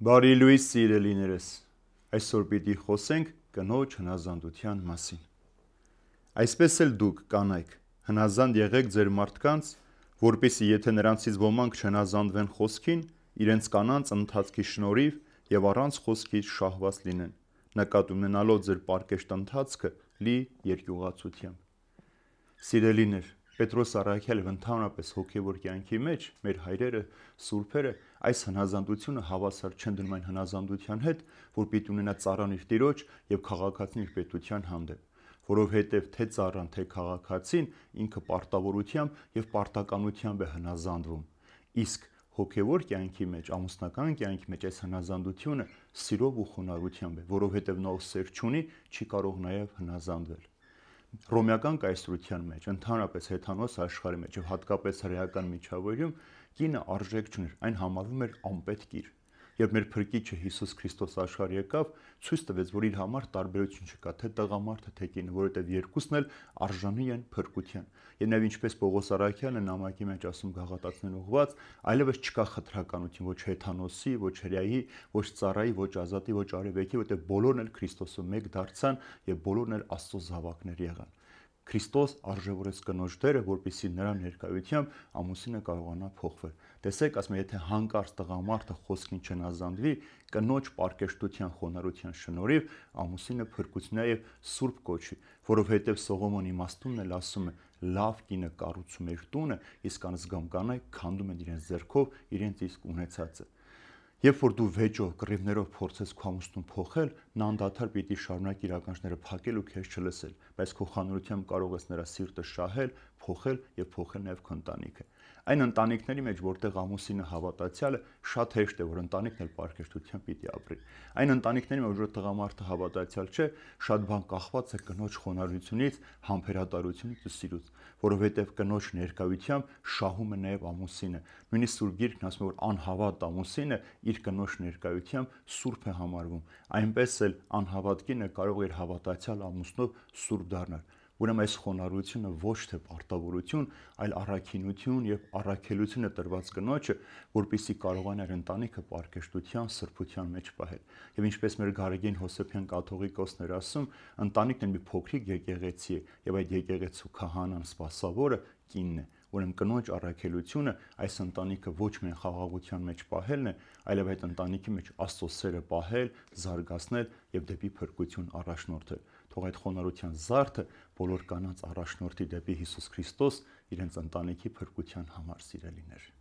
Բարի լույս սիրելիներս, այսօր պիտի խոսենք կնոջ հնազանդության մասին։ Այսպես էլ դուք կանայք հնազանդ եղեք ձեր մարդկանց, որպեսզի եթե նրանցից ոմանք չհնազանդվեն խոսքին, իրենց կանանց ընթացքի շնորհիվ եւ առանց խոսքի շահված լինեն, նկատի ունենալով ձեր պարկեշտ ընթացքը լի երկյուղացությամբ։ Սիրելիներ, Պետրոս առաքյալը ընդհանրապես հոգևոր կյանքի մեջ մեր հայրերը, սուրբերը այս հնազանդությունը հավասար չեն դնում այն հնազանդության հետ, որ պիտի ունենա ծառան իր տիրոջ եւ քաղաքացին իր պետության հանդեպ, որովհետեւ թե ծառան, թե քաղաքացին ինքը պարտավորությամբ եւ պարտականությամբ է հնազանդվում։ Իսկ հոգևոր կյանքի մեջ, ամուսնական կյանքի մեջ այս հնազանդությունը սիրով ու խոնարհությամբ է, որովհետեւ նա ով սեր չունի, չի կարող նաեւ հնազանդվել։ Հռոմեական կայսրության մեջ, ընդհանրապես հեթանոս աշխարհի մեջ եւ հատկապես հրեական միջավայրում կինը արժեք չուներ, այն համարվում էր անպետք իր։ Երբ մեր Փրկիչը Հիսուս Քրիստոս աշխարհ եկավ, ցույց տվեց, որ իր համար տարբերություն չկա, թե տղամարդը, թե կինը, որովհետև երկուսն էլ արժանի են փրկության։ Եվ նաև ինչպես Պողոս առաքյալը նամակի մեջ ասում գաղատացիներին ուղված, այլևս չկա խտրականություն ոչ հեթանոսի, ոչ հրեայի, ոչ ծառայի, ոչ ազատի, ոչ արևեկի, որովհետև բոլորն էլ Քրիստոսը մեկ դարձան եւ բոլորն էլ Աստծո զավակներ եղան։ Քրիստոս արժևորեց կնոջ դերը, որպեսզի նրա ներկայությամբ ամուսինը կարողանա փոխվել։ Տեսեք, ասում եմ, եթե հանկարծ տղամարդը խոսքին չհնազանդվի, կնոջ պարկեշտության խոնարհության շնորհիվ ամուսինը փրկությունա եւ սուրբ կոչի, որովհետեւ Սողոմոն իմաստունն էլ ասում է. լավ կինը կառուցում է իր տունը, իսկ անզգամ կանայք քանդում են իրենց ձեռքով իրենց իսկ ունեցածը։ Երբ որ դու վեճով, կռիվներով փորձես քո ամուսնուն փոխել, նա անդադար պիտի շարունակի իր ականջները փակել ու քեզ չլսել, բայց քո խանուրությամբ կարող ես նրա սիրտը շահել, փոխել եւ փոխել նաեւ քո ընտանիքը։ Այն ընտանիքների մեջ, որտեղ ամուսինը հավատացյալ է, շատ հեշտ է, որ ընտանիքն էլ պարկեշտությամբ պիտի ապրի։ Այն ընտանիքների մեջ, որ տղամարդը հավատացյալ չէ, շատ բան կախված է կնոջ խոնարհությունից, համբերատարությունից ու սիրուց, որովհետեւ կնոջ ներկայությամբ շահում է նաեւ ամուսինը։ Նույնիսկ Սուրբ Գիրքն ասում է, որ անհավատ ամուսինը իր կնոջ ներկայությամբ սուրբ է համարվում, այնպես էլ անհավատ կինը կարող է իր հավատացյալ ամուսնով սուրբ դառնալ։ Ուրեմն այս խոնարհությունը ոչ թե պարտավորություն, այլ առաքինություն եւ առաքելություն է տրված կնոջը, որպեսզի կարողանա իր ընտանիքը պարկեշտության, սրբության մեջ պահել։ Եվ ինչպես մեր Գարեգին Հոսեփյան կաթողիկոսն էր ասում, ընտանիքն մի փոքրիկ եկեղեցի է եւ այդ եկեղեցու քահանան սպասավորը կինն է։ Ուրեմն կնոջ առաքելությունը այս ընտանիքը ոչ միայն խաղաղության մեջ պահելն է, այլև այդ ընտանիքի մեջ Աստծո սերը պահել, զարգացնել եւ դեպի փրկություն առաջնորդել։ Թող այդ խոնարհության զարդը բոլոր կանանց առաջնորդի դեպի Հիսուս Քրիստոս իրենց ընտանիքի փրկության համար, սիրելիներ։